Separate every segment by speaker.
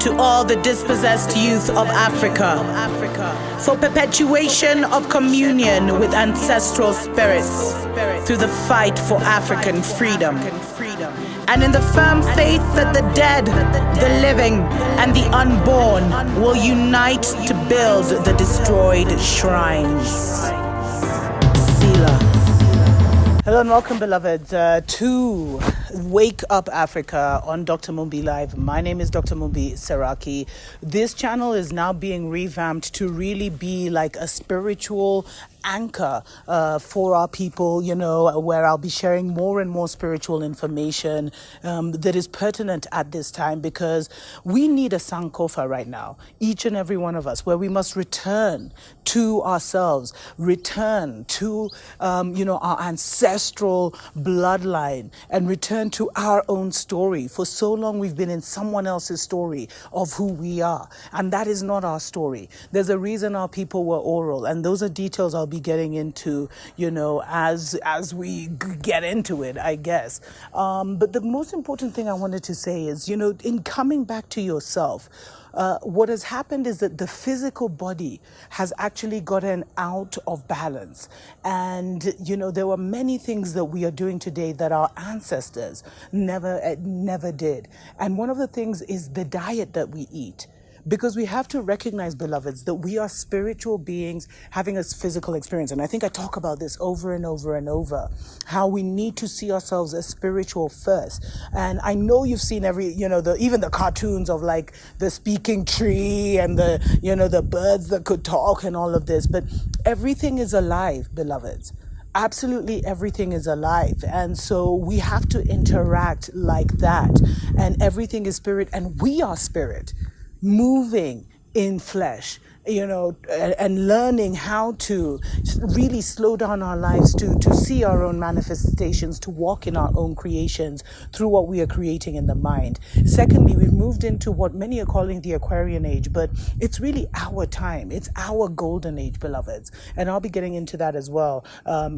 Speaker 1: to all the dispossessed youth of Africa, for perpetuation of communion with ancestral spirits through the fight for African freedom, and in the firm faith that the dead, the living, and the unborn will unite to build the destroyed shrines. Selah. Hello and welcome, beloveds, to Wake Up Africa on Dr. Mumbi Live. My name is Dr. Mumbi Seraki. This channel is now being revamped to really be like a spiritual anchor for our people, where I'll be sharing more and more spiritual information that is pertinent at this time, because we need a Sankofa right now, each and every one of us, where we must return to ourselves, return to, our ancestral bloodline, and return to our own story. For so long, we've been in someone else's story of who we are, and that is not our story. There's a reason our people were oral, and those are details I'll be getting into, as we get into it, I guess. But the most important thing I wanted to say is, in coming back to yourself, what has happened is that the physical body has actually gotten out of balance. And, there were many things that we are doing today that our ancestors never did. And one of the things is the diet that we eat. Because we have to recognize, beloveds, that we are spiritual beings having a physical experience. And I think I talk about this over and over and over, how we need to see ourselves as spiritual first. And I know you've seen even the cartoons of like the speaking tree and the birds that could talk and all of this. But everything is alive, beloveds. Absolutely everything is alive. And so we have to interact like that. And everything is spirit, and we are spirit, moving in flesh, and learning how to really slow down our lives to see our own manifestations, to walk in our own creations through what we are creating in the mind. Secondly, we've moved into what many are calling the Aquarian age, but it's really our time. It's our golden age, beloveds. And I'll be getting into that as well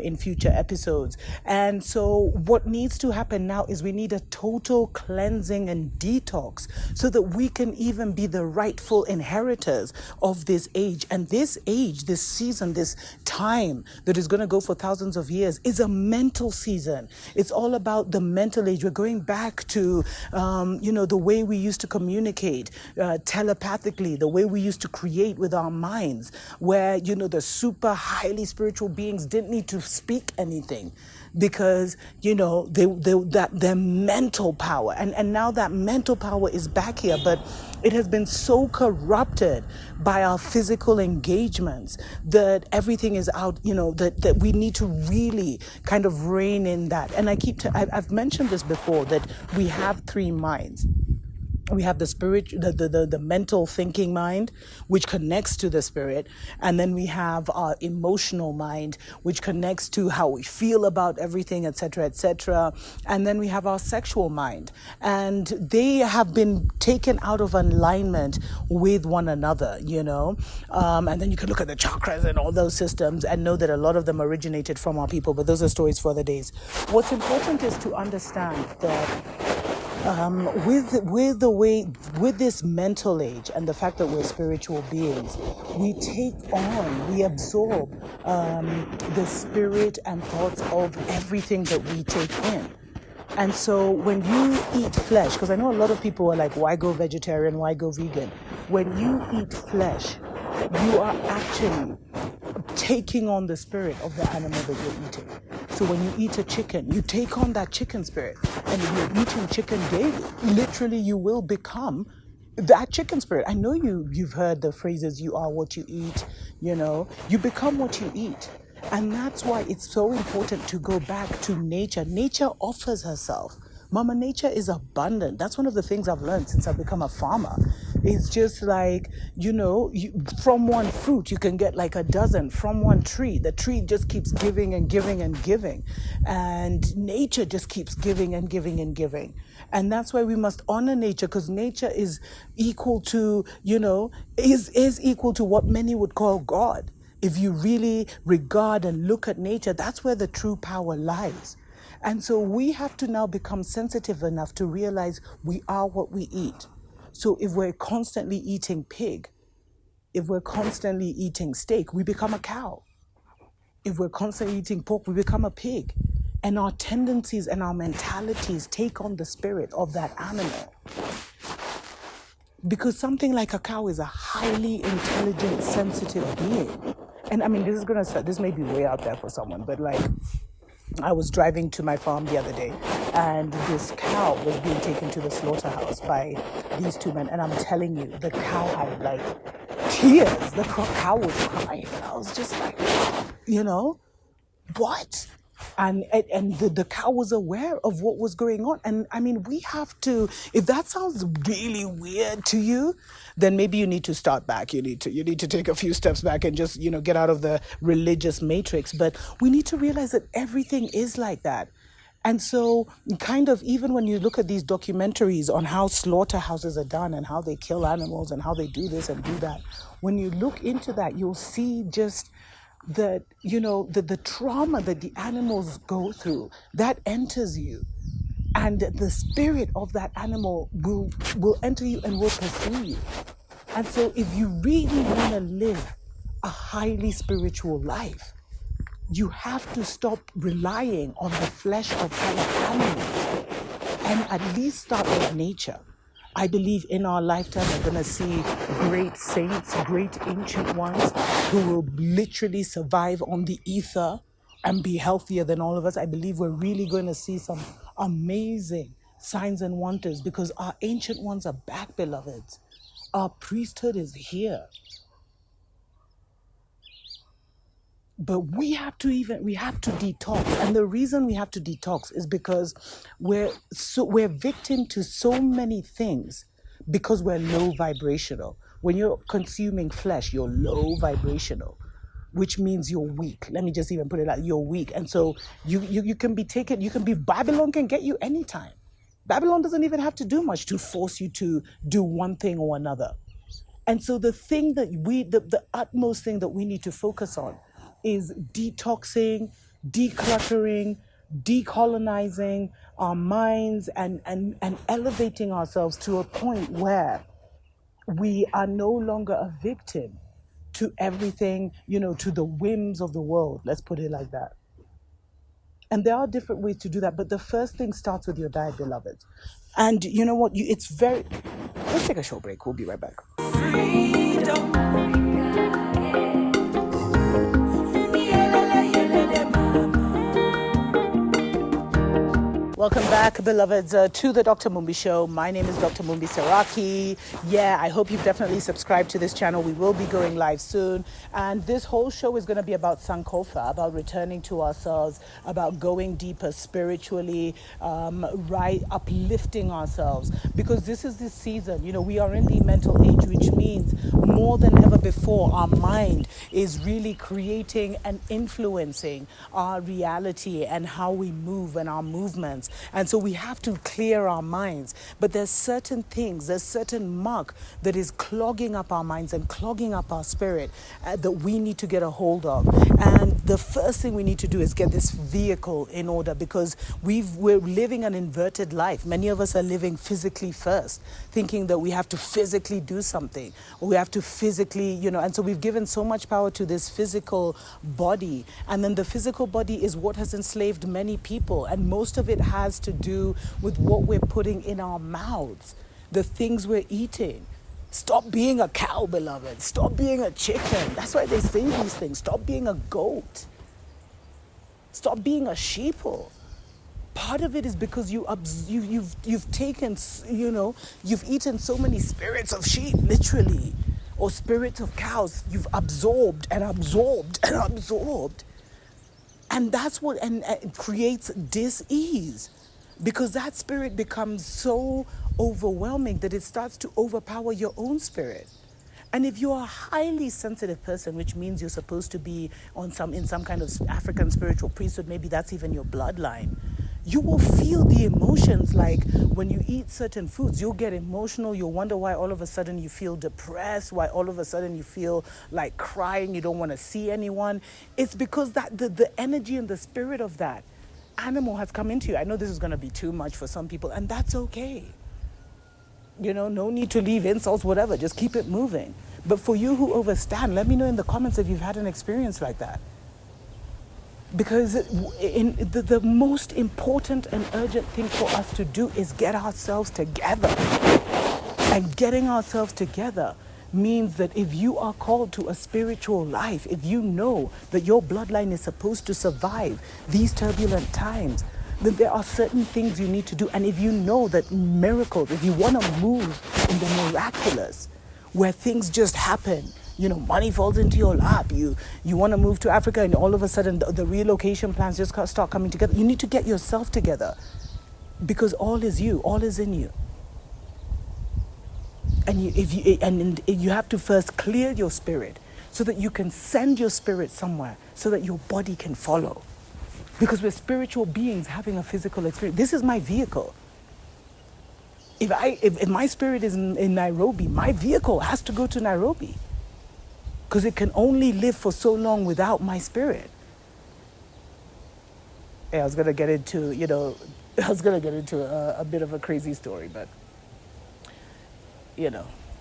Speaker 1: in future episodes. And so what needs to happen now is we need a total cleansing and detox so that we can even be the rightful inheritors of this age. And this age, this season, this time that is going to go for thousands of years is a mental season. It's all about the mental age. We're going back to, the way we used to communicate telepathically, the way we used to create with our minds, where, the super highly spiritual beings didn't need to speak anything, because their mental power, and now that mental power is back here, but it has been so corrupted by our physical engagements that everything is out, that we need to really kind of rein in that. And I've mentioned this before, that we have three minds. We have the spirit, the mental thinking mind, which connects to the spirit. And then we have our emotional mind, which connects to how we feel about everything, etc., etc. And then we have our sexual mind. And they have been taken out of alignment with one another, And then you can look at the chakras and all those systems and know that a lot of them originated from our people, but those are stories for other days. What's important is to understand that with this mental age and the fact that we're spiritual beings, we absorb the spirit and thoughts of everything that we take in. And so when you eat flesh, because I know a lot of people are like, why go vegetarian, why go vegan? When you eat flesh, you are actually taking on the spirit of the animal that you're eating. So when you eat a chicken, you take on that chicken spirit. And if you're eating chicken daily, literally you will become that chicken spirit. I know you've heard the phrases, you are what you eat, you become what you eat. And that's why it's so important to go back to nature. Nature offers herself. Mama Nature is abundant. That's one of the things I've learned since I've become a farmer. It's just like, from one fruit, you can get like a dozen. From one tree, the tree just keeps giving and giving and giving. And nature just keeps giving and giving and giving. And that's why we must honor nature, because nature is equal to, is equal to what many would call God. If you really regard and look at nature, that's where the true power lies. And so we have to now become sensitive enough to realize we are what we eat. So if we're constantly eating pig, if we're constantly eating steak, we become a cow. If we're constantly eating pork, we become a pig. And our tendencies and our mentalities take on the spirit of that animal. Because something like a cow is a highly intelligent, sensitive being. And I mean, this may be way out there for someone, but like, I was driving to my farm the other day, and this cow was being taken to the slaughterhouse by these two men. And I'm telling you, the cow had like tears. The cow was crying. And I was just like, what? And the cow was aware of what was going on. And I mean, we have to, if that sounds really weird to you, then maybe you need to start back. You need to take a few steps back and just, get out of the religious matrix. But we need to realize that everything is like that. And so kind of, even when you look at these documentaries on how slaughterhouses are done and how they kill animals and how they do this and do that, when you look into that, you'll see just that, the trauma that the animals go through, that enters you. And the spirit of that animal will enter you and will pursue you. And so if you really want to live a highly spiritual life, you have to stop relying on the flesh of other animals and at least start with nature. I believe in our lifetime we're going to see great saints, great ancient ones who will literally survive on the ether and be healthier than all of us. I believe we're really going to see some amazing signs and wonders because our ancient ones are back, beloveds. Our priesthood is here. But we have to detox. And the reason we have to detox is because we're victim to so many things because we're low vibrational. When you're consuming flesh, you're low vibrational, which means you're weak. Let me just even put it like you're weak. And so you can be taken, Babylon can get you anytime. Babylon doesn't even have to do much to force you to do one thing or another. And so the thing that the utmost thing that we need to focus on is detoxing, decluttering, decolonizing our minds and elevating ourselves to a point where we are no longer a victim to everything, to the whims of the world. Let's put it like that. And there are different ways to do that. But the first thing starts with your diet, beloveds. And you know what? Let's take a short break. We'll be right back. Freedom. Welcome back, beloveds, to the Dr. Mumbi Show. My name is Dr. Mumbi Saraki. Yeah, I hope you've definitely subscribed to this channel. We will be going live soon. And this whole show is going to be about Sankofa, about returning to ourselves, about going deeper spiritually, uplifting ourselves. Because this is the season, we are in the mental age, which means more than ever before, our mind is really creating and influencing our reality and how we move and our movements. And so we have to clear our minds. But there's certain muck that is clogging up our minds and clogging up our spirit that we need to get a hold of. And the first thing we need to do is get this vehicle in order because we're living an inverted life. Many of us are living physically first, thinking that we have to physically do something or we have to physically, and so we've given so much power to this physical body. And then the physical body is what has enslaved many people. And most of it has to do with what we're putting in our mouths, the things we're eating. Stop being a cow, beloved. Stop being a chicken. That's why they say these things. Stop being a goat. Stop being a sheeple. Part of it is because you've taken, you've eaten so many spirits of sheep, literally, or spirits of cows. You've absorbed and absorbed and absorbed. And that's what it creates dis-ease because that spirit becomes so overwhelming that it starts to overpower your own spirit. And if you're a highly sensitive person, which means you're supposed to be in some kind of African spiritual priesthood, maybe that's even your bloodline, you will feel the emotions. Like when you eat certain foods, you'll get emotional. You'll wonder why all of a sudden you feel depressed, why all of a sudden you feel like crying, you don't want to see anyone. It's because that the energy and the spirit of that animal has come into you. I know this is going to be too much for some people, and that's okay. No need to leave insults, whatever. Just keep it moving. But for you who overstand, let me know in the comments if you've had an experience like that. Because the most important and urgent thing for us to do is get ourselves together. And getting ourselves together means that if you are called to a spiritual life, if you know that your bloodline is supposed to survive these turbulent times, then there are certain things you need to do. And if you know that miracles, if you want to move in the miraculous, where things just happen, money falls into your lap, you want to move to Africa and all of a sudden the relocation plans just start coming together. You need to get yourself together, because all is you, all is in you. And you have to first clear your spirit so that you can send your spirit somewhere so that your body can follow. Because we're spiritual beings having a physical experience. This is my vehicle. If my spirit is in Nairobi, my vehicle has to go to Nairobi. Because it can only live for so long without my spirit. Yeah, I was gonna get into a bit of a crazy story, but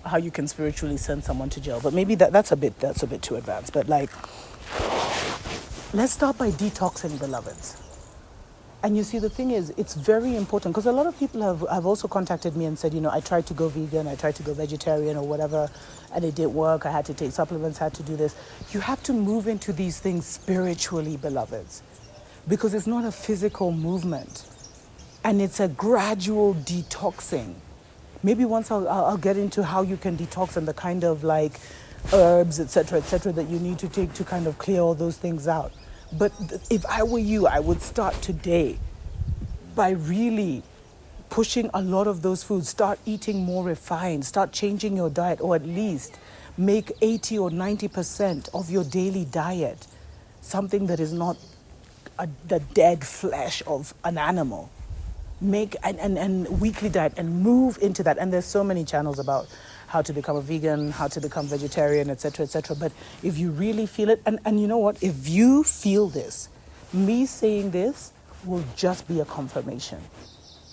Speaker 1: how you can spiritually send someone to jail. But maybe that's a bit too advanced. But let's start by detoxing, beloveds. And you see, the thing is, it's very important, because a lot of people have also contacted me and said, I tried to go vegan, I tried to go vegetarian or whatever, and it didn't work. I had to take supplements, had to do this. You have to move into these things spiritually, beloveds, because it's not a physical movement, and it's a gradual detoxing. Maybe once I'll get into how you can detox and the kind of herbs, etc., that you need to take to kind of clear all those things out. But if I were you, I would start today by really pushing a lot of those foods. Start eating more refined. Start changing your diet, or at least make 80 or 90% of your daily diet something that is not the dead flesh of an animal. Make and weekly diet and move into that. And there's so many channels about how to become a vegan, how to become vegetarian, etc. But if you really feel it, and you know what, if you feel this, me saying this will just be a confirmation.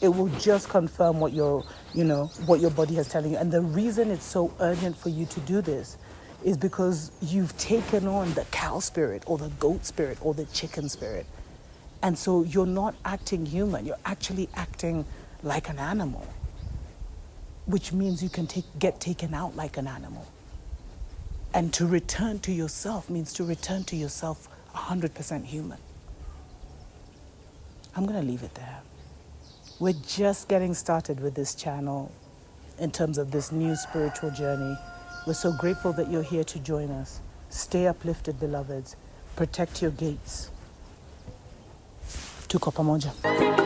Speaker 1: It will just confirm what your body is telling you. And the reason it's so urgent for you to do this is because you've taken on the cow spirit or the goat spirit or the chicken spirit. And so you're not acting human, you're actually acting like an animal, which means you can get taken out like an animal. And to return to yourself means to return to yourself 100% human. I'm going to leave it there. We're just getting started with this channel in terms of this new spiritual journey. We're so grateful that you're here to join us. Stay uplifted, beloveds. Protect your gates. Tuko pamoja.